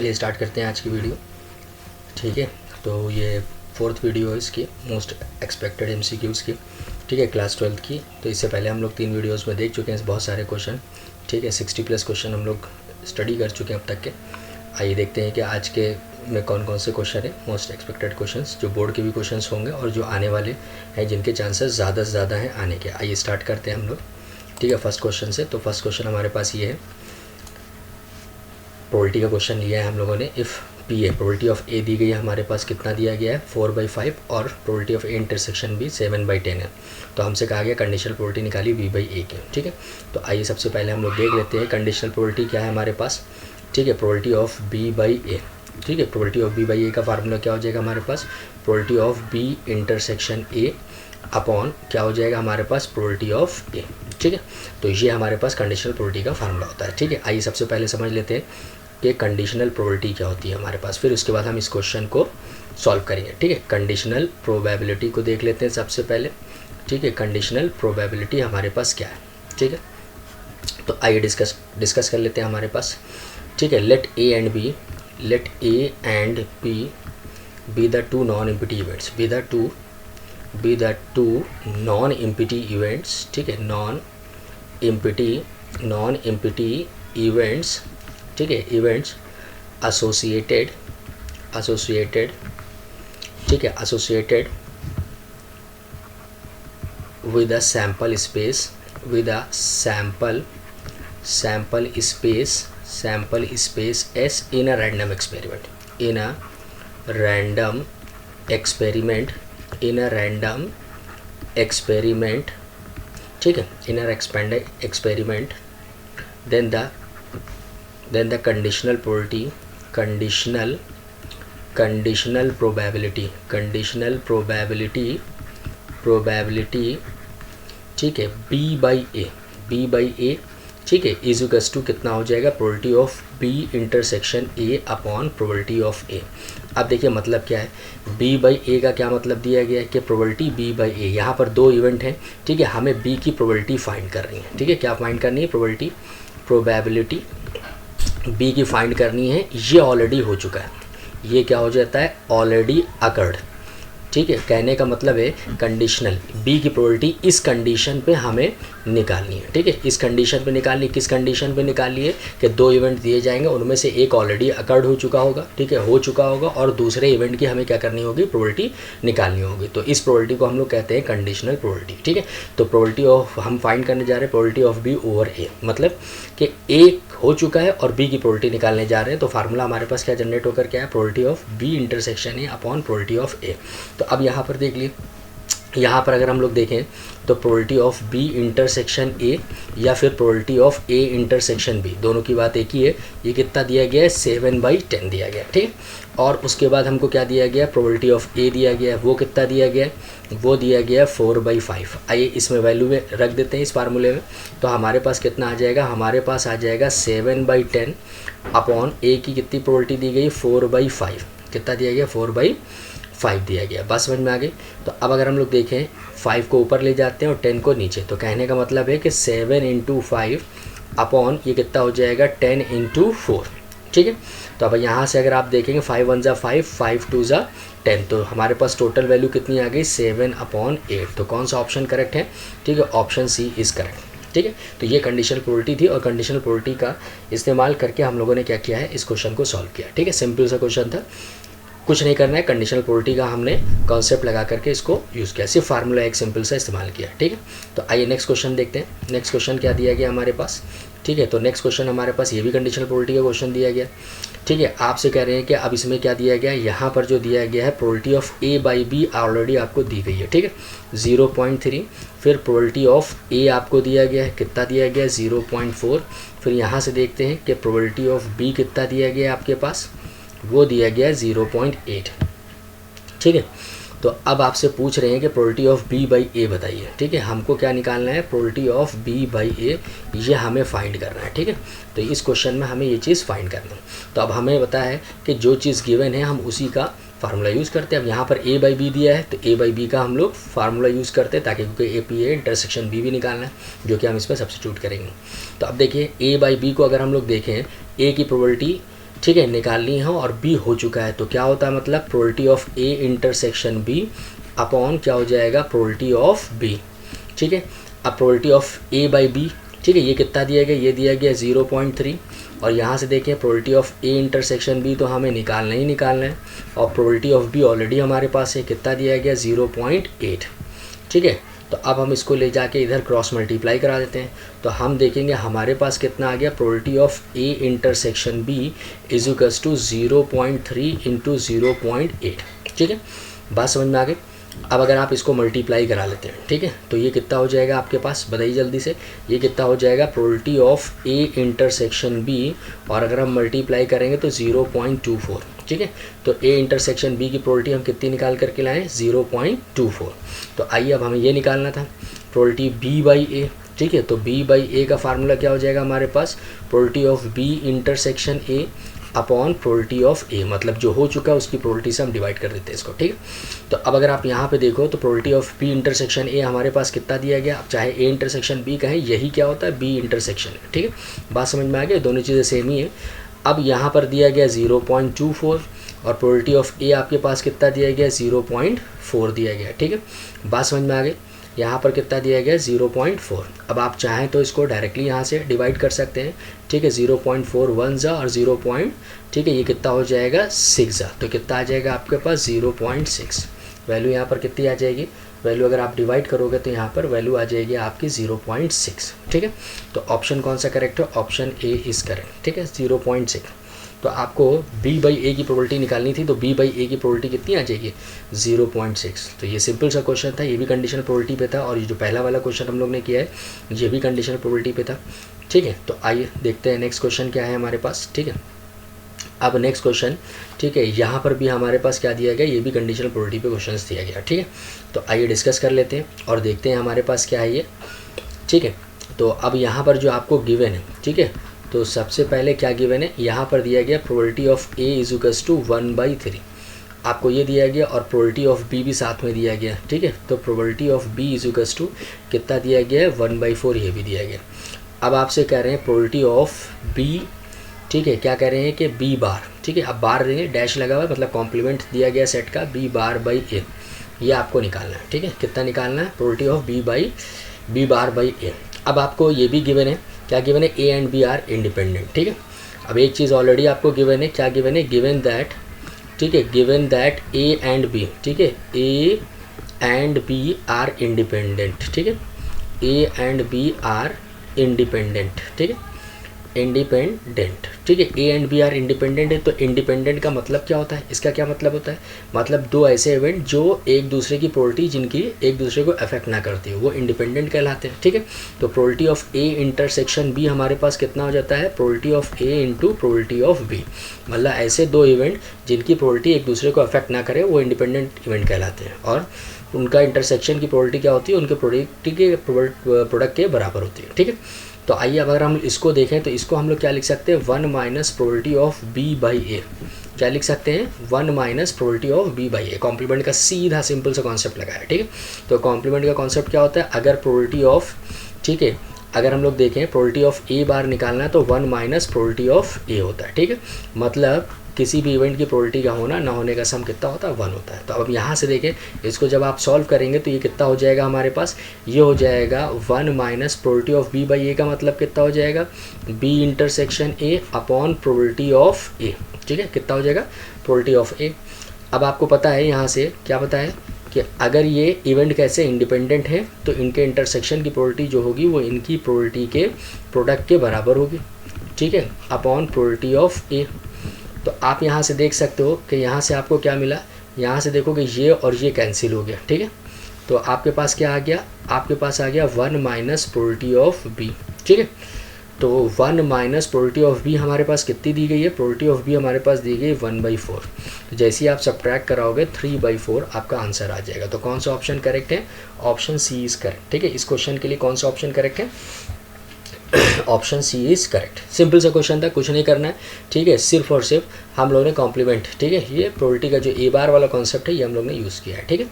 चलिए स्टार्ट करते हैं आज की वीडियो। ठीक है, तो ये फोर्थ वीडियो है इसकी मोस्ट एक्सपेक्टेड एमसीक्यूज़ की। ठीक है, क्लास 12th की। तो इससे पहले हम लोग 3 वीडियोस में देख चुके हैं बहुत सारे क्वेश्चन। ठीक है, 60+ क्वेश्चन हम लोग स्टडी कर चुके हैं अब तक के। आइए देखते हैं कि आज के में कौन कौन से क्वेश्चन है मोस्ट एक्सपेक्टेड क्वेश्चंस, जो बोर्ड के भी क्वेश्चंस होंगे और जो आने वाले हैं जिनके चांसेस ज़्यादा से ज़्यादा हैं आने के। आइए स्टार्ट करते हैं हम लोग। ठीक है, फर्स्ट क्वेश्चन से। तो फर्स्ट क्वेश्चन हमारे पास ये है, प्रोबेबिलिटी का क्वेश्चन लिया है हम लोगों ने। If P A, probability of A दी गई है हमारे पास, कितना दिया गया है 4/5 और प्रोबेबिलिटी ऑफ ए इंटरसेक्शन भी 7/10 है। तो हमसे कहा गया कंडीशनल प्रोबेबिलिटी निकाली b/a की। ठीक है, तो आइए सबसे पहले हम लोग देख लेते हैं कंडीशनल प्रोबेबिलिटी क्या है हमारे पास। ठीक है, प्रोबेबिलिटी ऑफ b/a। ठीक है, प्रोबेबिलिटी ऑफ b/a का फार्मूला क्या हो जाएगा हमारे पास, probability of b intersection a upon क्या हो जाएगा हमारे पास, प्रोबेबिलिटी ऑफ a। ठीक है, तो ये हमारे पास कंडीशनल प्रोबेबिलिटी का फार्मूला होता है। ठीक है, आइए सबसे पहले समझ लेते हैं कि कंडीशनल प्रोबेबिलिटी क्या होती है हमारे पास, फिर उसके बाद हम इस क्वेश्चन को सॉल्व करेंगे। ठीक है, कंडीशनल प्रोबेबिलिटी को देख लेते हैं सबसे पहले। ठीक है, कंडीशनल प्रोबेबिलिटी हमारे पास क्या है। ठीक है, तो आइए डिस्कस कर लेते हैं हमारे पास। ठीक है, let A and B be the two non empty events, B the two non empty events. ठीक है, नॉन इम्पिटी इवेंट्स। ठीक है, इवेंट्स एसोसिएटेड। ठीक है, associated with a sample space, S in a random experiment, ठीक है, in a experiment, then the conditional probability, ठीक है, b/a, ठीक है, इज इक्वल्स टू कितना हो जाएगा, probability of b intersection a upon probability of a। अब देखिए मतलब क्या है, b/a का क्या मतलब दिया गया है कि प्रोबेबिलिटी b/a, यहाँ पर 2 इवेंट हैं। ठीक है, हमें b की प्रोबेबिलिटी फाइंड करनी है। ठीक है, क्या फाइंड करनी है, प्रोबेबिलिटी b की फाइंड करनी है। ये ऑलरेडी हो चुका है, ये क्या हो जाता है, ऑलरेडी अकर्ड। ठीक है, कहने का मतलब है कंडीशनल b की प्रोबेबिलिटी इस कंडीशन पे हमें निकालनी है। ठीक है, इस कंडीशन पे निकालनी, किस कंडीशन पे निकालनी है कि 2 इवेंट दिए जाएंगे, उनमें से एक ऑलरेडी अकर्ड हो चुका होगा। ठीक है, हो चुका होगा, और दूसरे इवेंट की हमें क्या करनी होगी, प्रोबेबिलिटी निकालनी होगी। तो इस प्रोबेबिलिटी को हम लोग कहते हैं कंडीशनल प्रोबेबिलिटी। ठीक है, तो प्रोबेबिलिटी ऑफ हम फाइंड करने जा रहे हैं probability of b over a, मतलब कि a हो चुका है और b की प्रोबेबिलिटी निकालने जा रहे हैं। तो फार्मूला हमारे पास क्या जनरेट होकर क्या है, probability of b intersection a upon probability of a। तो अब यहाँ पर देख लिए, यहाँ पर अगर हम लोग देखें तो probability of b intersection a या फिर probability of a intersection b, दोनों की बात एक ही है। ये कितना दिया गया है, 7/10 दिया गया। ठीक, और उसके बाद हमको क्या दिया गया, प्रोबेबिलिटी ऑफ a दिया गया है, वो कितना दिया गया है, वो दिया गया 4/5। आइए इसमें वैल्यू में रख देते हैं इस फार्मूले में। तो हमारे पास कितना आ जाएगा, हमारे पास आ जाएगा 7/10 अपॉन a की कितनी प्रोबेबिलिटी दी गई, 4/5। कितना दिया गया, 4/5 दिया गया। बात समझ में आ गई। तो अब अगर हम लोग देखें 5 को ऊपर ले जाते हैं और 10 को नीचे, तो कहने का मतलब है कि 7 × 5 अपॉन ये कितना हो जाएगा, 10 × 4। ठीक है, तो अब यहाँ से अगर आप देखेंगे 5 1 ज़ा 5, 5 2 ज़ा 10, तो हमारे पास टोटल वैल्यू कितनी आ गई, 7/8। तो कौन सा ऑप्शन करेक्ट है, ठीक है, ऑप्शन सी इज़ करेक्ट। ठीक है, तो ये कंडीशनल प्रोबेबिलिटी थी, और कंडीशनल प्रोबेबिलिटी का इस्तेमाल करके हम लोगों ने क्या किया है, इस क्वेश्चन को सॉल्व किया। ठीक है, सिंपल सा क्वेश्चन था, कुछ नहीं करना है। कंडीशनल प्रोबेबिलिटी का हमने कॉन्सेप्ट लगा करके इसको यूज़ किया, सिर्फ फार्मूला एक सिंपल सा इस्तेमाल किया। ठीक है, तो आइए नेक्स्ट क्वेश्चन देखते हैं। नेक्स्ट क्वेश्चन क्या दिया गया हमारे पास। ठीक है, तो नेक्स्ट क्वेश्चन हमारे पास ये भी कंडीशनल प्रोबेबिलिटी का क्वेश्चन दिया गया। ठीक है, आपसे कह रहे हैं कि अब इसमें क्या दिया गया है, यहाँ पर जो दिया गया है प्रोबेबिलिटी ऑफ a/b ऑलरेडी आपको दी गई है। ठीक है, 0.3, फिर प्रोबेबिलिटी ऑफ a आपको दिया गया है, कितना दिया गया है, 0.4। फिर यहाँ से देखते हैं कि प्रोबेबिलिटी ऑफ b कितना दिया गया है आपके पास, वो दिया गया है 0.8। ठीक है, तो अब आपसे पूछ रहे हैं कि प्रोबेबिलिटी ऑफ b/a बताइए। ठीक है, हमको क्या निकालना है, प्रोबेबिलिटी ऑफ b/a, ये हमें फाइंड करना है। ठीक है, तो इस क्वेश्चन में हमें ये चीज़ फाइंड करना है। तो अब हमें पता है कि जो चीज़ गिवन है हम उसी का फार्मूला यूज़ करते हैं। अब यहाँ पर a/b दिया है, तो a/b का हम लोग फार्मूला यूज़ करते हैं, ताकि क्योंकि a इंटरसेक्शन b भी निकालना है, जो कि हम इस पर सब्स्टिट्यूट करेंगे। तो अब देखिए a/b को अगर हम लोग देखें, a की प्रोबेबिलिटी ठीक है, निकालनी है और बी हो चुका है, तो क्या होता है मतलब probability of A intersection B upon क्या हो जाएगा प्रोबेबिलिटी ऑफ बी। ठीक है, अब probability of A by B, ठीक है, ये कितना दिया गया, ये दिया गया 0.3 और यहाँ से देखें probability of A intersection B तो हमें निकालना ही निकालना है और प्रोबेबिलिटी ऑफ बी ऑलरेडी हमारे पास है, कितना दिया गया 0.8। ठीक है, तो अब हम इसको ले जाके इधर क्रॉस मल्टीप्लाई करा देते हैं, तो हम देखेंगे हमारे पास कितना आ गया, probability of A intersection B is to 0.3 into 0.8। ठीक है, बात समझ में आ गई। अब अगर आप इसको मल्टीप्लाई करा लेते हैं, ठीक है, तो ये कितना हो जाएगा आपके पास, बताइए जल्दी से, ये कितना हो जाएगा probability of A intersection B और अगर हम मल्टीप्लाई करेंगे तो 0.24। ठीक है, तो ए इंटरसेक्शन बी की प्रोबेबिलिटी हम कितनी निकाल करके लाएँ, 0.24। तो आइए अब हमें ये निकालना था प्रोबेबिलिटी बी बाई ए। ठीक है, तो बी बाई ए का फार्मूला क्या हो जाएगा हमारे पास, probability of B intersection A upon probability of A, मतलब जो हो चुका है उसकी प्रोबेबिलिटी से हम डिवाइड कर देते हैं इसको। ठीक है, तो अब अगर आप यहाँ पे देखो तो probability of B intersection A हमारे पास कितना दिया गया, अब चाहे ए इंटरसेक्शन बी कहें, यही क्या होता है बी इंटरसेक्शन है। ठीक है, बात समझ में आ गई, दोनों चीज़ें सेम ही है। अब यहाँ पर दिया गया 0.24 और प्रोबेबिलिटी ऑफ ए आपके पास कितना दिया गया, 0.4 दिया गया। ठीक है, बात समझ में आ गई, यहाँ पर कितना दिया गया 0.4। अब आप चाहें तो इसको डायरेक्टली यहाँ से डिवाइड कर सकते हैं। ठीक है, 0.4 1 जा और 0. ठीक है, ये कितना हो जाएगा 6 जा, तो कितना आ जाएगा आपके पास 0.6। वैल्यू यहाँ पर कितनी आ जाएगी, वैल्यू अगर आप डिवाइड करोगे तो यहाँ पर वैल्यू आ जाएगी आपकी 0.6। ठीक है, तो ऑप्शन कौन सा करेक्ट है, ऑप्शन ए इज़ करेक्ट। ठीक है, 0.6। तो आपको b बाई ए की प्रोबेबिलिटी निकालनी थी, तो b बाई ए की प्रोबेबिलिटी कितनी आ जाएगी 0.6। तो ये सिंपल सा क्वेश्चन था, ये भी कंडीशनल प्रोबेबिलिटी पे था और ये जो पहला वाला क्वेश्चन हम लोग ने किया है ये भी कंडीशनल प्रोबेबिलिटी पे था। ठीक है, तो आइए देखते हैं नेक्स्ट क्वेश्चन क्या है हमारे पास। ठीक है, अब नेक्स्ट क्वेश्चन, ठीक है, यहाँ पर भी हमारे पास क्या दिया गया, ये भी कंडीशनल प्रोबेबिलिटी पे क्वेश्चन दिया गया। ठीक है, तो आइए डिस्कस कर लेते हैं और देखते हैं हमारे पास क्या है ये। ठीक है, तो अब यहाँ पर जो आपको गिवन है, ठीक है, तो सबसे पहले क्या गिवन है, यहाँ पर दिया गया probability of A is to 1/3, आपको ये दिया गया और प्रोबेबिलिटी ऑफ बी भी साथ में दिया गया। ठीक है, तो probability of B is to कितना दिया गया है 1/4, ये भी दिया गया। अब आपसे कह रहे हैं प्रोबेबिलिटी ऑफ बी, ठीक है, क्या कह रहे हैं कि बी बार, ठीक है, अब बार देंगे, डैश लगा हुआ है, मतलब कॉम्प्लीमेंट दिया गया सेट का बी बार बाई ए, ये आपको निकालना है। ठीक है, कितना निकालना है, probability of B bar by A. अब आपको ये भी गिवन है, क्या गिवन है, A and B are independent. ठीक है, अब एक चीज़ ऑलरेडी आपको गिवन है, क्या गिवन है, गिवन दैट, ठीक है, given that A and B, ठीक है, A and B are independent. ठीक है, A and B are independent. ठीक है, इंडिपेंडेंट। ठीक है, A and B are independent है, तो इंडिपेंडेंट का मतलब क्या होता है, इसका क्या मतलब होता है, मतलब दो ऐसे इवेंट जो एक दूसरे की प्रोबेबिलिटी जिनकी एक दूसरे को अफेक्ट ना करती हो वो इंडिपेंडेंट कहलाते हैं। ठीक है, तो probability of A intersection B हमारे पास कितना हो जाता है, probability of A into probability of B, मतलब ऐसे दो इवेंट जिनकी प्रोबेबिलिटी एक दूसरे को अफेक्ट ना करे वो इंडिपेंडेंट इवेंट कहलाते हैं और उनका इंटरसेक्शन की प्रोबेबिलिटी क्या होती है, उनके प्रोडक्ट के बराबर होती है। ठीक है, तो आइए अब अगर हम इसको देखें तो इसको हम लोग क्या लिख सकते हैं, 1 minus probability of B by A, क्या लिख सकते हैं, 1 minus probability of B by A. Complement का सीधा सिंपल सा कॉन्सेप्ट लगाया। ठीक है, तो कॉम्प्लीमेंट का कॉन्सेप्ट क्या होता है, अगर प्रोबेबिलिटी ऑफ, ठीक है, अगर हम लोग देखें प्रोबेबिलिटी ऑफ ए बार निकालना है तो 1 माइनस प्रोबेबिलिटी ऑफ ए होता है। ठीक है, मतलब किसी भी इवेंट की प्रोबेबिलिटी का होना ना होने का सम कितना होता है, 1 होता है। तो अब यहाँ से देखें, इसको जब आप सॉल्व करेंगे तो ये कितना हो जाएगा हमारे पास, ये हो जाएगा 1 minus probability of B by A का मतलब कितना हो जाएगा, B intersection A upon probability of A. ठीक है, कितना हो जाएगा, प्रोबेबिलिटी ऑफ ए। अब आपको पता है यहाँ से क्या पता है कि अगर ये इवेंट कैसे इंडिपेंडेंट है तो इनके इंटरसेक्शन की प्रोबेबिलिटी जो होगी वो इनकी प्रोबेबिलिटी के प्रोडक्ट के बराबर होगी। ठीक है, अपॉन प्रोबेबिलिटी ऑफ ए। तो आप यहाँ से देख सकते हो कि यहाँ से आपको क्या मिला, यहाँ से देखो कि ये और ये कैंसिल हो गया। ठीक है, तो आपके पास क्या आ गया, आपके पास आ गया 1 माइनस प्रोबेबिलिटी ऑफ बी। ठीक है, तो 1 माइनस प्रोबेबिलिटी ऑफ बी हमारे पास कितनी दी गई है, प्रोबेबिलिटी ऑफ बी हमारे पास दी गई 1/4। तो जैसे ही आप सब्ट्रैक्ट कराओगे 3/4 आपका आंसर आ जाएगा। तो कौन सा ऑप्शन करेक्ट है, ऑप्शन सी इज़ करेक्ट। ठीक है, इस क्वेश्चन के लिए कौन सा ऑप्शन करेक्ट है, option C is correct. Simple सा क्वेश्चन था, कुछ नहीं करना है। ठीक है, सिर्फ और सिर्फ हम लोगों ने कॉम्प्लीमेंट, ठीक है, ये प्रोबेबिलिटी का जो ए बार वाला कॉन्सेप्ट है ये हम लोग ने यूज़ किया है। ठीक है,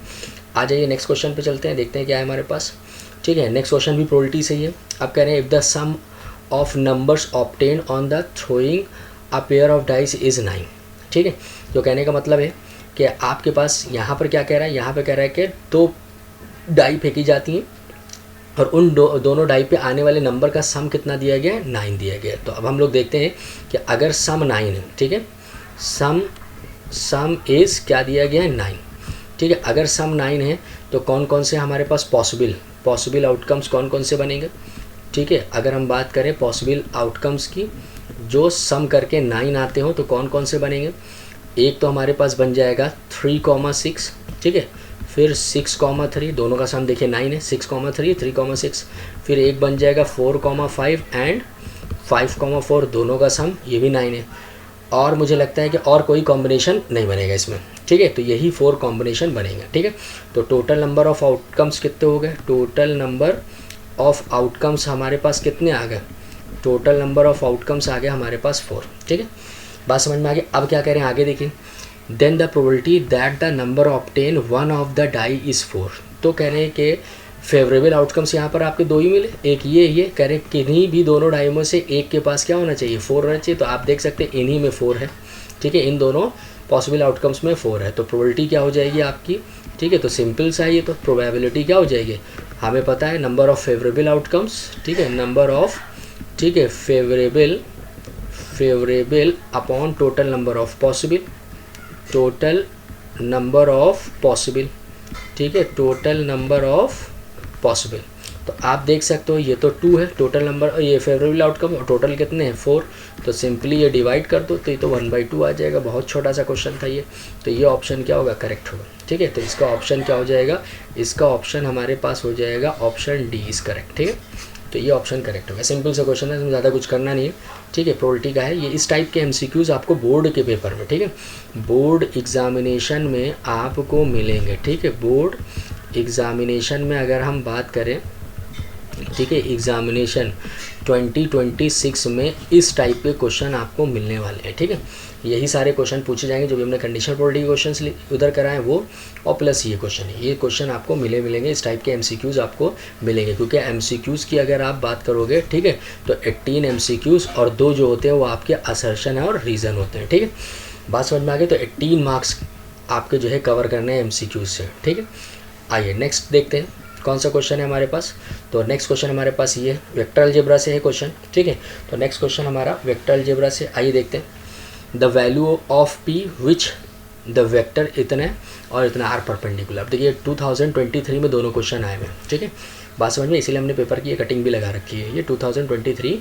आ जाइए नेक्स्ट क्वेश्चन पे चलते हैं, देखते हैं क्या है हमारे पास। ठीक है, नेक्स्ट क्वेश्चन भी प्रोबेबिलिटी से ही है। अब कह रहे हैं if the sum of numbers obtained on the throwing a pair of dice is 9। ठीक है, तो कहने का मतलब है कि आपके पास यहाँ पर क्या कह रहा है, यहाँ पर कह रहा है कि 2 डाई फेंकी जाती हैं और उन दोनों डाई पे आने वाले नंबर का सम कितना दिया गया है, 9 दिया गया है। तो अब हम लोग देखते हैं कि अगर सम 9 है, ठीक है, सम इज़ क्या दिया गया है, 9। ठीक है, अगर सम 9 है तो कौन कौन से हमारे पास पॉसिबल आउटकम्स कौन कौन से बनेंगे। ठीक है, अगर हम बात करें पॉसिबल आउटकम्स की जो सम करके 9 आते हो तो कौन कौन से बनेंगे। एक तो हमारे पास बन जाएगा 3,6, ठीक है, फिर 6,3, दोनों का सम देखिए 9 है, 6,3, 3,6, फिर एक बन जाएगा 4,5 एंड 5,4, दोनों का सम ये भी 9 है। और मुझे लगता है कि और कोई कॉम्बिनेशन नहीं बनेगा इसमें। ठीक है, तो यही 4 कॉम्बिनेशन बनेंगे। ठीक है, तो टोटल नंबर ऑफ़ आउटकम्स कितने हो गए, टोटल नंबर ऑफ़ आउटकम्स हमारे पास कितने आ गए, टोटल नंबर ऑफ़ आउटकम्स आ गए हमारे पास 4। ठीक है, बात समझ में आ गई। अब क्या करें आगे देखिए, then the probability that the number obtain one of the die is 4। तो कह रहे हैं कि फेवरेबल आउटकम्स यहाँ पर आपके 2 ही मिले, एक ये कह रहे हैं किन्हीं भी दोनों डाई में से एक के पास क्या होना चाहिए, 4 होना चाहिए। तो आप देख सकते हैं इन्हीं में 4 है। ठीक है, इन दोनों पॉसिबल आउटकम्स में 4 है, तो प्रोबेबिलिटी क्या हो जाएगी आपकी। ठीक है, तो सिंपल सा ये तो प्रोबेबिलिटी क्या हो जाएगी, हमें पता है नंबर ऑफ़ फेवरेबल आउटकम्स। ठीक है, नंबर ऑफ़, ठीक है, favourable upon total number of possible, total number of possible. ठीक है, टोटल नंबर ऑफ़ पॉसिबल। तो आप देख सकते हो ये तो 2 है टोटल नंबर, ये फेवरेबल आउटकम, और टोटल कितने हैं 4। तो सिंपली ये डिवाइड कर दो तो ये तो 1/2 आ जाएगा। बहुत छोटा सा क्वेश्चन था ये, तो ये ऑप्शन क्या होगा, करेक्ट होगा। ठीक है, तो इसका ऑप्शन क्या हो जाएगा, इसका ऑप्शन हमारे पास हो जाएगा ऑप्शन डी इज़ करेक्ट। ठीक है, तो ये ऑप्शन करेक्ट होगा। सिंपल सा क्वेश्चन है, इसमें ज़्यादा कुछ करना नहीं है। ठीक है, प्रोबेबिलिटी का है ये। इस टाइप के MCQs आपको बोर्ड के पेपर में, ठीक है, बोर्ड एग्जामिनेशन में आपको मिलेंगे। ठीक है, बोर्ड एग्जामिनेशन में अगर हम बात करें, ठीक है, एग्जामिनेशन 2026 में इस टाइप के क्वेश्चन आपको मिलने वाले हैं। ठीक है, यही सारे क्वेश्चन पूछे जाएंगे जो भी हमने कंडीशनल प्रोबेबिलिटी के क्वेश्चन उधर कराए वो, और प्लस ये क्वेश्चन है। ये क्वेश्चन आपको मिलेंगे, इस टाइप के MCQs आपको मिलेंगे, क्योंकि MCQs की अगर आप बात करोगे, ठीक है, तो 18 MCQs और 2 जो होते हैं वो आपके असर्शन है और रीज़न होते हैं। ठीक है, बात समझ में आ गई। तो 18 मार्क्स आपके जो है कवर करने हैं MCQs से। ठीक है, आइए नेक्स्ट देखते हैं कौन सा क्वेश्चन है हमारे पास। तो नेक्स्ट क्वेश्चन हमारे पास ये है, वेक्टर अलजेब्रा से है क्वेश्चन। ठीक है, तो नेक्स्ट क्वेश्चन हमारा वेक्टर अलजेब्रा से, आइए देखते हैं। The value of P which the vector इतने और इतना आर परपेंडिकुलर। देखिए 2023 में दोनों क्वेश्चन आए हुए हैं। ठीक है, बात समझ में, इसीलिए हमने पेपर की ये कटिंग भी लगा रखी है। ये 2023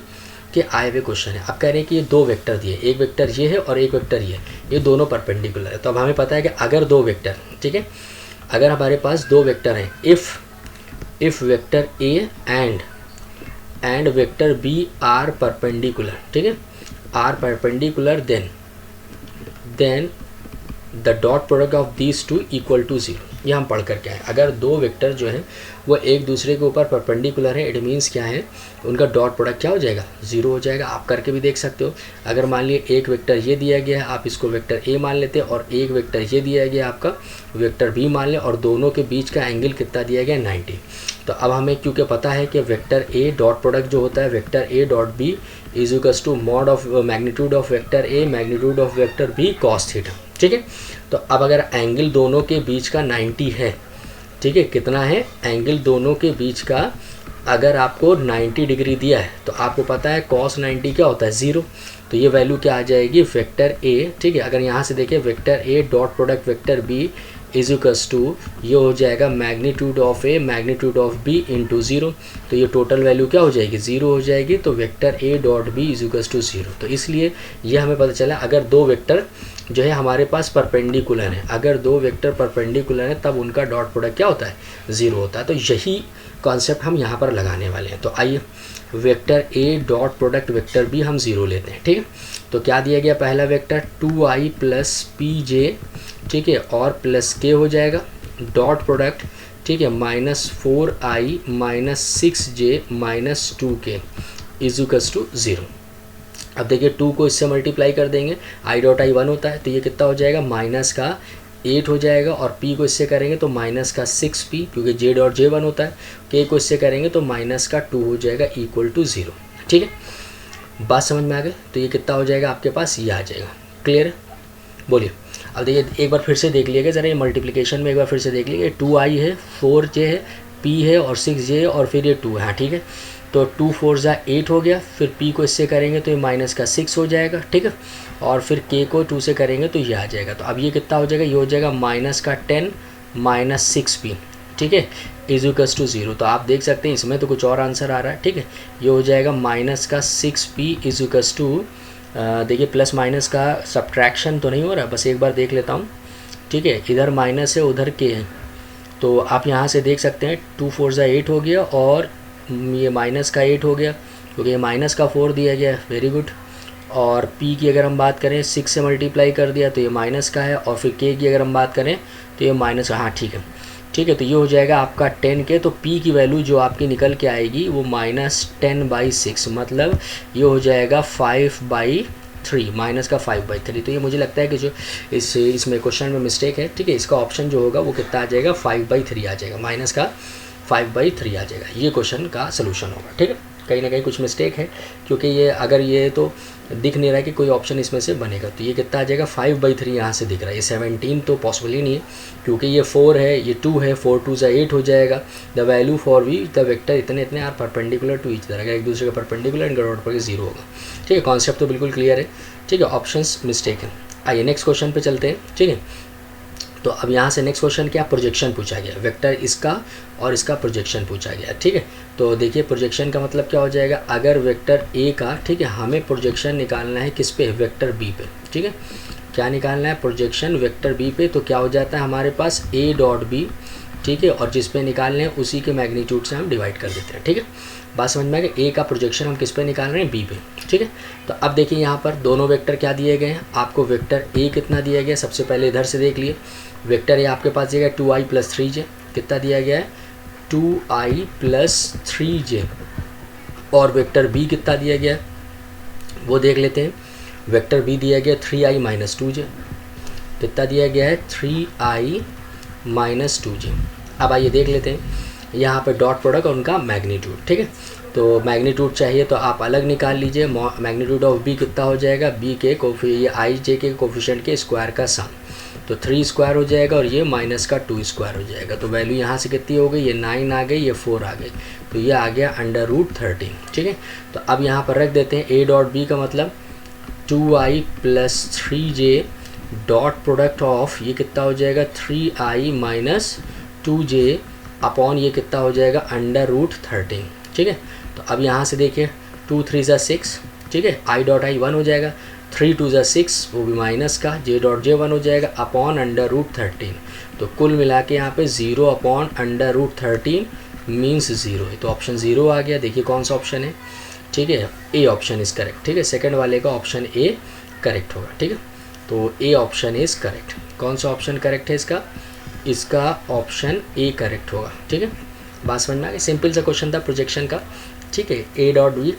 के आए हुए क्वेश्चन है। अब कह रहे हैं कि ये 2 वेक्टर दिए, एक वेक्टर ये है और एक वेक्टर ये दोनों परपेंडिकुलर है। तो अब हमें पता है कि अगर 2 वेक्टर, ठीक है, अगर हमारे पास 2 वेक्टर हैं, if vector A and vector B are perpendicular, ठीक है, are perpendicular, then the dot product of these 2 equal to 0। ये हम पढ़ करके आए। अगर 2 वेक्टर जो है वो एक दूसरे के ऊपर परपेंडिकुलर है, इट मीन्स क्या है, उनका डॉट प्रोडक्ट क्या हो जाएगा, 0 हो जाएगा। आप करके भी देख सकते हो। अगर मान लिए एक वेक्टर ये दिया गया है, आप इसको वेक्टर ए मान लेते हैं, और एक वेक्टर ये दिया गया आपका वेक्टर बी मान लें, और दोनों के बीच का एंगल कितना दिया गया, 90। तो अब हमें क्योंकि पता है कि वेक्टर ए डॉट प्रोडक्ट जो होता है vector A dot B is equals to mod of magnitude of vector A magnitude of vector B cos theta. ठीक है, तो अब अगर एंगल दोनों के बीच का 90 है, ठीक है, कितना है एंगल दोनों के बीच का, अगर आपको 90 डिग्री दिया है तो आपको पता है cos 90 क्या होता है, 0। तो ये वैल्यू क्या आ जाएगी, वेक्टर ए, ठीक है, अगर यहाँ से देखें vector A dot product vector B is equals to, ये हो जाएगा magnitude of A magnitude of B into 0। तो ये टोटल वैल्यू क्या हो जाएगी, 0 हो जाएगी। तो vector A dot B is equals to 0। तो इसलिए ये हमें पता चला अगर 2 वेक्टर जो है हमारे पास परपेंडिकुलर है, अगर 2 वेक्टर परपेंडिकुलर हैं तब उनका डॉट प्रोडक्ट क्या होता है, 0 होता है। तो यही कॉन्सेप्ट हम यहाँ पर लगाने वाले हैं। तो आइए vector A dot product vector B हम 0 लेते हैं। ठीक है, तो क्या दिया गया, पहला वेक्टर 2i प्लस पी जे, ठीक है, और प्लस के हो जाएगा डॉट प्रोडक्ट, ठीक है, -4i minus 6j minus 2k is equals to 0। अब देखिए 2 को इससे मल्टीप्लाई कर देंगे, i डॉट i 1 होता है, तो ये कितना हो जाएगा, माइनस का 8 हो जाएगा, और p को इससे करेंगे तो माइनस का 6p, क्योंकि j डॉट j 1 होता है, k को इससे करेंगे तो माइनस का 2 हो जाएगा इक्वल टू 0। ठीक है, बात समझ में आ गई? तो ये कितना हो जाएगा आपके पास, ये आ जाएगा। क्लियर है? बोलिए। अब देखिए एक बार फिर से देख लिएगा ज़रा, ये मल्टीप्लिकेशन में एक बार फिर से देख लीजिए, 2i है, 4j है, p है और 6j है और फिर ये 2 है। हाँ ठीक है, तो 2 4 जा 8 हो गया, फिर p को इससे करेंगे तो ये माइनस का 6 हो जाएगा, ठीक है, और फिर k को 2 से करेंगे तो ये आ जाएगा। तो अब ये कितना हो जाएगा, ये हो जाएगा माइनस का 10 माइनस 6p, ठीक है, इज़ुकस टू 0। तो आप देख सकते हैं इसमें तो कुछ और आंसर आ रहा है, ठीक है, ये हो जाएगा माइनस का 6p इज़ुकस टू, देखिए प्लस माइनस का सब्ट्रैक्शन तो नहीं हो रहा, बस एक बार देख लेता हूँ, ठीक है, इधर माइनस है उधर के है, तो आप यहाँ से देख सकते हैं 2 4 जा 8 हो गया और ये माइनस का 8 हो गया, क्योंकि ये माइनस का 4 दिया गया है, वेरी गुड। और p की अगर हम बात करें 6 से मल्टीप्लाई कर दिया तो ये माइनस का है, और फिर k की अगर हम बात करें तो ये माइनस का, हाँ ठीक है, ठीक है, तो ये हो जाएगा आपका 10k। तो p की वैल्यू जो आपकी निकल के आएगी वो -10/6, मतलब ये हो जाएगा 5/3, माइनस का 5/3। तो ये मुझे लगता है कि जो इसमें क्वेश्चन में मिस्टेक है, ठीक है, इसका ऑप्शन जो होगा वो कितना आ जाएगा, 5/3 आ जाएगा, माइनस का 5/3 आ जाएगा, ये क्वेश्चन का सलूशन होगा, ठीक है। कहीं ना कहीं कुछ मिस्टेक है, क्योंकि ये अगर ये तो दिख नहीं रहा है कि कोई ऑप्शन इसमें से बनेगा, तो ये कितना आ जाएगा 5/3 यहाँ से दिख रहा है, ये 17 तो पॉसिबल ही नहीं है, क्योंकि ये 4 है, ये 2 है, 4 2 जा 8 हो जाएगा। The value for we the vector इतने इतने are perpendicular to each other, एक दूसरे का परपेंडिकुलर एंड ग्राउंड पर 0 होगा, ठीक है, कॉन्सेप्ट तो बिल्कुल क्लियर है, ठीक है, ऑप्शंस मिस्टेक है। आइए नेक्स्ट क्वेश्चन पे चलते हैं, ठीक है। तो अब यहाँ से नेक्स्ट क्वेश्चन क्या, प्रोजेक्शन पूछा गया, वेक्टर इसका और इसका प्रोजेक्शन पूछा गया, ठीक है। तो देखिए प्रोजेक्शन का मतलब क्या हो जाएगा, अगर वेक्टर ए का, ठीक है, हमें प्रोजेक्शन निकालना है किस पे, वेक्टर बी पे, ठीक है, क्या निकालना है, प्रोजेक्शन वेक्टर बी पे, तो क्या हो जाता है हमारे पास a डॉट बी, ठीक है, और जिस पे निकालने हैं उसी के मैग्नीट्यूड से हम डिवाइड कर देते हैं, ठीक है। बात समझ में आ गई, ए का प्रोजेक्शन हम किस पे निकाल रहे हैं, बी पे, ठीक है। तो अब देखिए यहाँ पर दोनों वेक्टर क्या दिए गए हैं, आपको वेक्टर ए कितना दिया गया, सबसे पहले इधर से देख लिए, वेक्टर ए आपके पास दिया गया 2i + 3j, कितना दिया गया है 2i + 3j, और वेक्टर बी कितना दिया गया है वो देख लेते हैं, वेक्टर बी दिया गया 3i - 2j, कितना दिया गया है 3i - 2j। अब आइए देख लेते हैं यहाँ पे डॉट प्रोडक्ट और उनका मैग्नीट्यूड, ठीक है। तो मैग्नीट्यूड चाहिए तो आप अलग निकाल लीजिए, मैग्नीट्यूड ऑफ बी कितना हो जाएगा, बी के ये आई जे के कोफिशिएंट के स्क्वायर का सम, तो 3 स्क्वायर हो जाएगा और ये माइनस का 2 स्क्वायर हो जाएगा, तो वैल्यू यहाँ से कितनी हो गई, ये 9 आ गई, ये 4 आ गई, तो ये आ गया √13, ठीक है। तो अब यहाँ पर रख देते हैं a डॉट बी का मतलब 2i + 3j dot product of, ये कितना हो जाएगा 3i - 2j अपॉन ये कितना हो जाएगा √13, ठीक है। तो अब यहाँ से देखिए 2 3 जा 6, ठीक है, i डॉट i 1 हो जाएगा, 3 2 जा 6 वो भी माइनस का, j डॉट j 1 हो जाएगा अपॉन √13, तो कुल मिला के यहाँ पे 0 अपॉन √13 मीन्स 0 है, तो ऑप्शन 0 आ गया। देखिए कौन सा ऑप्शन है, ठीक है, ए ऑप्शन इज़ करेक्ट, ठीक है, सेकंड वाले का ऑप्शन ए करेक्ट होगा, ठीक है, तो ए ऑप्शन इज़ करेक्ट। कौन सा ऑप्शन करेक्ट है इसका ऑप्शन ए करेक्ट होगा, ठीक है। बात समझ में आ गई, सिंपल सा क्वेश्चन था प्रोजेक्शन का, ठीक है, a dot B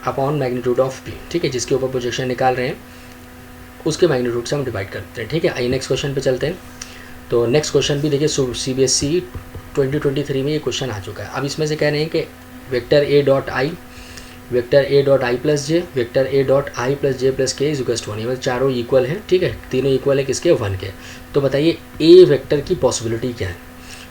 upon magnitude of B, ठीक है, जिसके ऊपर प्रोजेक्शन निकाल रहे हैं उसके मैग्नीट्यूड से हम डिवाइड करते हैं, ठीक है। आइए नेक्स्ट क्वेश्चन पे चलते हैं। तो नेक्स्ट क्वेश्चन भी देखिए CBSE 2023 में ये क्वेश्चन आ चुका है। अब इसमें से कह रहे हैं कि vector a dot i + j, vector a dot i + j + k = 1, मतलब चारों इक्वल हैं, ठीक है, तीनों इक्वल है किसके, 1 के। तो बताइए a वेक्टर की पॉसिबिलिटी क्या है,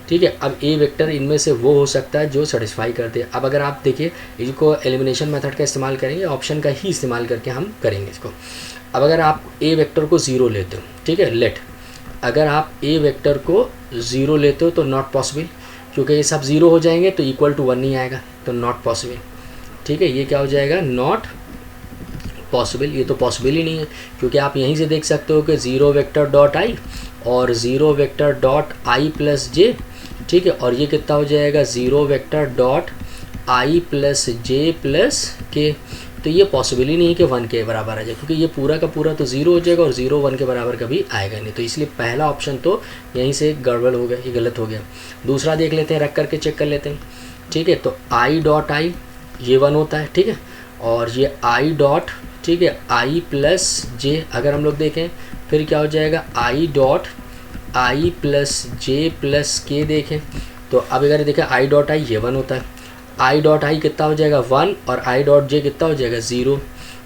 ठीक है। अब a वेक्टर इनमें से वो हो सकता है जो सेटिस्फाई कर दे। अब अगर आप देखिए इसको एलिमिनेशन मेथड का इस्तेमाल करेंगे, ऑप्शन का ही इस्तेमाल करके हम करेंगे इसको। अब अगर आप a वेक्टर को 0 लेते हो, ठीक है, लेट अगर आप a वेक्टर को 0 लेते हो तो नॉट पॉसिबल, क्योंकि ये सब 0 हो जाएंगे तो इक्वल टू 1 नहीं आएगा, तो नॉट पॉसिबल, ठीक है, ये क्या हो जाएगा नॉट पॉसिबल, ये तो पॉसिबल ही नहीं है, क्योंकि आप यहीं से देख सकते हो कि 0 वेक्टर डॉट i और 0 वेक्टर डॉट i + j, ठीक है, और ये कितना हो जाएगा 0 vector dot i + j + k, तो ये पॉसिबल ही नहीं है कि 1 के बराबर आ जाए, क्योंकि ये पूरा का पूरा तो 0 हो जाएगा और 0 1 के बराबर कभी आएगा नहीं, तो इसलिए पहला ऑप्शन तो यहीं से गड़बड़ हो गया, ये गलत हो गया। दूसरा देख लेते हैं, रख करके चेक कर लेते हैं, ठीक है। तो i डॉट i ये 1 होता है, ठीक है, और ये i डॉट, ठीक है, i + j अगर हम लोग देखें फिर क्या हो जाएगा i dot i + j + k देखें, तो अब अगर देखें i डॉट i ये 1 होता है, i डॉट i कितना हो जाएगा 1 और i डॉट j कितना हो जाएगा 0,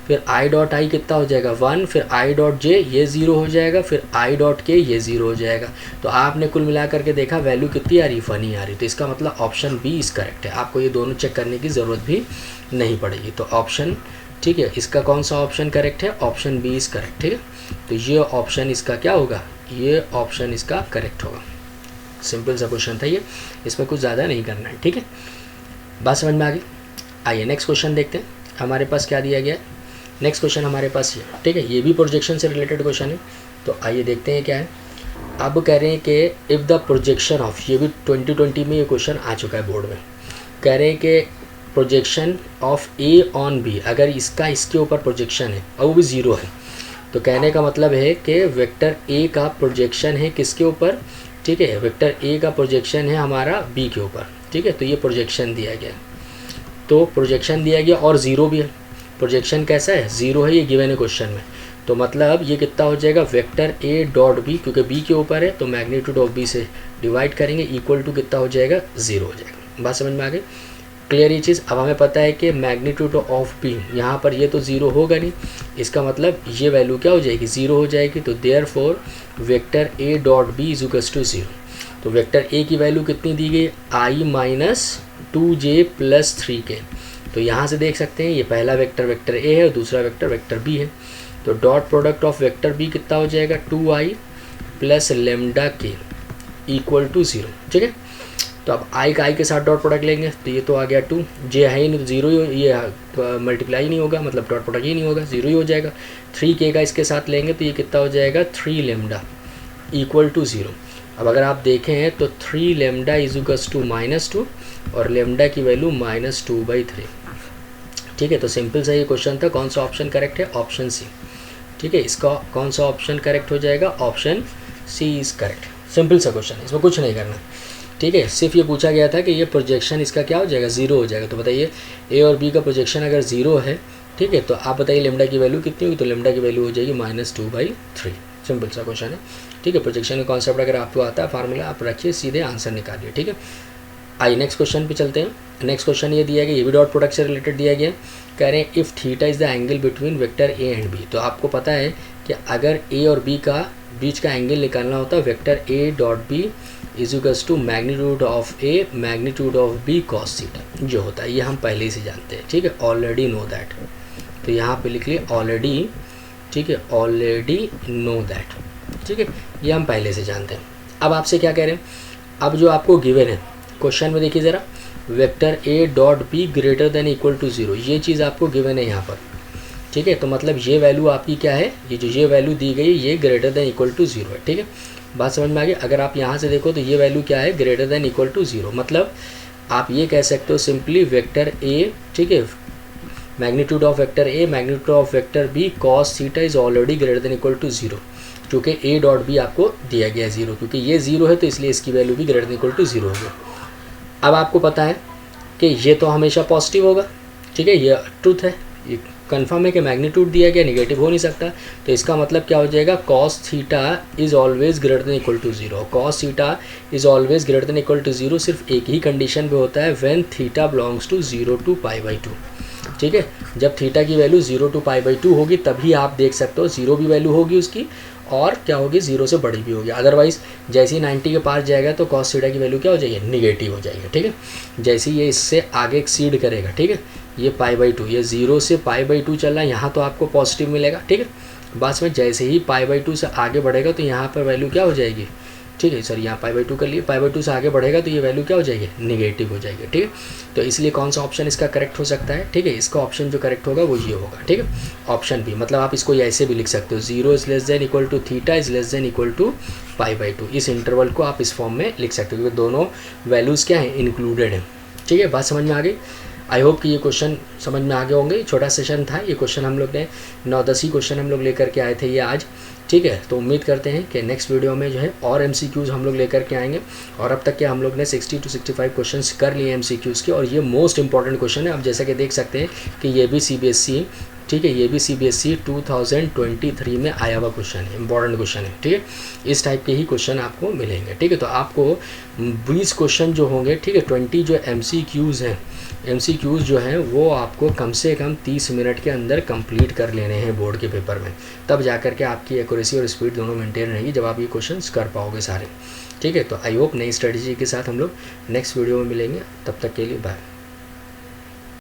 फिर आई डॉट आई कितना हो जाएगा 1, फिर आई डॉट जे ये 0 हो जाएगा, फिर आई डॉट के ये 0 हो जाएगा। तो आपने कुल मिला करके देखा वैल्यू कितनी आ रही, 1 ही आ रही। तो इसका मतलब ऑप्शन बी इज करेक्ट है, आपको ये दोनों चेक करने की ज़रूरत भी नहीं पड़ेगी। तो ऑप्शन, ठीक है, इसका कौन सा ऑप्शन करेक्ट है, ऑप्शन बी इज करेक्ट। ठीक है, तो ये ऑप्शन इसका क्या होगा, ये ऑप्शन इसका करेक्ट होगा। सिंपल सा क्वेश्चन था ये, इसमें कुछ ज़्यादा नहीं करना है। ठीक है, बात समझ में आ गई। आइए नेक्स्ट क्वेश्चन देखते हैं हमारे पास क्या दिया गया है। नेक्स्ट क्वेश्चन हमारे पास ये, ठीक है, ये भी प्रोजेक्शन से रिलेटेड क्वेश्चन है। तो आइए देखते हैं क्या है। अब कह रहे हैं कि इफ़ द प्रोजेक्शन ऑफ, ये भी 2020 में ये क्वेश्चन आ चुका है बोर्ड में। कह रहे हैं कि projection of A on B, अगर इसका इसके ऊपर प्रोजेक्शन है और वो भी 0 है, तो कहने का मतलब है कि वेक्टर ए का प्रोजेक्शन है किसके ऊपर, ठीक है, वेक्टर ए का प्रोजेक्शन है हमारा बी के ऊपर। ठीक है, तो ये प्रोजेक्शन दिया गया, तो प्रोजेक्शन दिया गया और 0 भी है। प्रोजेक्शन कैसा है, 0 है, ये गिवन है क्वेश्चन में। तो मतलब ये कितना हो जाएगा, वेक्टर ए डॉट बी, क्योंकि बी के ऊपर है तो मैग्नीट्यूड ऑफ बी से डिवाइड करेंगे, इक्वल टू कितना हो जाएगा, 0 हो जाएगा। बात समझ में आ गई, क्लियर ये चीज़। अब हमें पता है कि मैग्नीट्यूड ऑफ बी यहाँ पर ये तो 0 होगा नहीं, इसका मतलब ये वैल्यू क्या हो जाएगी, 0 हो जाएगी। तो therefore vector A dot B is equals to 0। तो वेक्टर ए की वैल्यू कितनी दी गई, आई माइनस 2j प्लस 3k। तो यहाँ से देख सकते हैं ये पहला वेक्टर वेक्टर ए है और दूसरा वेक्टर वेक्टर बी है। तो dot product of vector B कितना हो जाएगा, 2i प्लस लेमडा के इक्वल टू 0। ठीक है, तो अब आई का आई के साथ डॉट प्रोडक्ट लेंगे तो ये तो आ गया 2, जे है ही नहीं तो 0 ही, ये मल्टीप्लाई नहीं होगा, मतलब डॉट प्रोडक्ट ही नहीं होगा, 0 ही हो जाएगा। 3k का इसके साथ लेंगे तो ये कितना हो जाएगा, 3 लेमडा इक्वल टू 0। अब अगर आप देखें तो 3 लेमडा इज इक्वल्स टू -2 और लेमडा की वैल्यू -2/3। ठीक है, तो सिंपल सा ये क्वेश्चन था। कौन सा ऑप्शन करेक्ट है, ऑप्शन सी। ठीक है, इसका कौन सा ऑप्शन करेक्ट हो जाएगा, option C is correct. Simple सा क्वेश्चन है, इसमें कुछ नहीं करना। ठीक है, सिर्फ ये पूछा गया था कि ये प्रोजेक्शन इसका क्या हो जाएगा, 0 हो जाएगा। तो बताइए ए और बी का प्रोजेक्शन अगर 0 है, ठीक है, तो आप बताइए लेमडा की वैल्यू कितनी होगी, तो लेमडा की वैल्यू हो जाएगी -2/3। सिंपल सा क्वेश्चन है। ठीक है, प्रोजेक्शन का कॉन्सेप्ट अगर आपको आता है, फार्मूला आप रखिए, सीधे आंसर निकालिए। ठीक है, आइए नेक्स्ट क्वेश्चन पे चलते हैं। नेक्स्ट क्वेश्चन ये दिया गया, ये भी डॉट प्रोडक्ट से रिलेटेड दिया गया। कह रहे हैं if theta is the angle between vector A and B. तो आपको पता है कि अगर ए और बी का बीच का एंगल निकालना होता है, vector A dot B is equals to magnitude of A magnitude of B cos theta जो होता है, ये हम पहले ही से जानते हैं। ठीक है, ऑलरेडी नो दैट। तो यहाँ पे लिख लिए ऑलरेडी। ठीक है, ऑलरेडी नो दैट। ठीक है, ये हम पहले से जानते हैं। अब आपसे क्या कह रहे हैं, अब जो आपको गिवन है क्वेश्चन में देखिए ज़रा, vector A dot B greater than equal to 0, ये चीज़ आपको गिवन है यहाँ पर। ठीक है, तो मतलब ये वैल्यू आपकी क्या है, ये जो ये वैल्यू दी गई ये ग्रेटर देन इक्वल टू 0 है। ठीक है, बात समझ में आ गई। अगर आप यहाँ से देखो तो ये वैल्यू क्या है, ग्रेटर देन इक्वल टू 0, मतलब आप ये कह सकते हो सिंपली वेक्टर ए, ठीक है, magnitude of vector A magnitude of vector B cos theta is already greater than equal to 0, क्योंकि ए डॉट बी आपको दिया गया है 0, क्योंकि ये 0 है तो इसलिए इसकी वैल्यू भी ग्रेटर देन इक्वल टू 0 होगी। अब आपको पता है कि ये तो हमेशा पॉजिटिव होगा। ठीक है, ये ट्रूथ है, ये कन्फर्म है कि मैग्नीट्यूड दिया गया, नेगेटिव हो नहीं सकता। तो इसका मतलब क्या हो जाएगा, cos theta is always greater than equal to 0। Cos theta is always greater than equal to 0 सिर्फ एक ही कंडीशन पे होता है, when theta belongs to 0 to π/2। ठीक है, जब थीटा की वैल्यू 0 to π/2 होगी तभी आप देख सकते हो 0 भी वैल्यू होगी उसकी, और क्या होगी, 0 से बड़ी भी होगी। अदरवाइज जैसे ही 90 के पास जाएगा तो कॉस थीटा की वैल्यू क्या हो जाएगी, निगेटिव हो जाएगी। ठीक है, जैसे ही ये इससे आगे एक्सीड करेगा, ठीक है, ये π/2, ये 0 से π/2 चल रहा है, यहाँ तो आपको पॉजिटिव मिलेगा। ठीक है, बस में जैसे ही π/2 से आगे बढ़ेगा तो यहाँ पर वैल्यू क्या हो जाएगी, ठीक है, सर यहाँ π/2 कर लिए, π/2 से आगे बढ़ेगा तो ये वैल्यू क्या हो जाएगी, निगेटिव हो जाएगी। ठीक है, तो इसलिए कौन सा ऑप्शन इसका करेक्ट हो सकता है, ठीक है, इसका ऑप्शन जो करेक्ट होगा वो ये होगा। ठीक है, ऑप्शन बी, मतलब आप इसको ऐसे भी लिख सकते हो, 0 is less than equal to theta is less than equal to π/2। इस इंटरवल को आप इस फॉर्म में लिख सकते हो, क्योंकि दोनों वैल्यूज़ क्या हैं, इंक्लूडेड हैं। ठीक है, बात समझ में आ गई। आई होप कि ये क्वेश्चन समझ में आ गए होंगे। छोटा सेशन था ये, क्वेश्चन हम लोग ने 9-10 ही क्वेश्चन हम लोग लेकर के आए थे ये आज। ठीक है, तो उम्मीद करते हैं कि नेक्स्ट वीडियो में जो है और MCQs हम लोग लेकर के आएंगे। और अब तक के हम लोग ने 60 to 65 क्वेश्चंस कर लिए MCQs के, और ये मोस्ट इंपॉर्टेंट क्वेश्चन है। अब जैसा कि देख सकते हैं कि ये भी CBSE ठीक है, ये भी CBSE 2023 में आया हुआ क्वेश्चन है, इंपॉर्टेंट क्वेश्चन है। ठीक है, इस टाइप के ही क्वेश्चन आपको मिलेंगे। ठीक है, तो आपको 20 क्वेश्चन जो होंगे, ठीक है, 20 जो MCQs हैं, MCQs जो हैं वो आपको कम से कम 30 मिनट के अंदर कंप्लीट कर लेने हैं बोर्ड के पेपर में, तब जा कर के आपकी एक्यूरेसी और स्पीड दोनों मेंटेन रहेगी जब आप ये क्वेश्चंस कर पाओगे सारे। ठीक है, तो आई होप नई स्ट्रेटजी के साथ हम लोग नेक्स्ट वीडियो में मिलेंगे, तब तक के लिए बाय।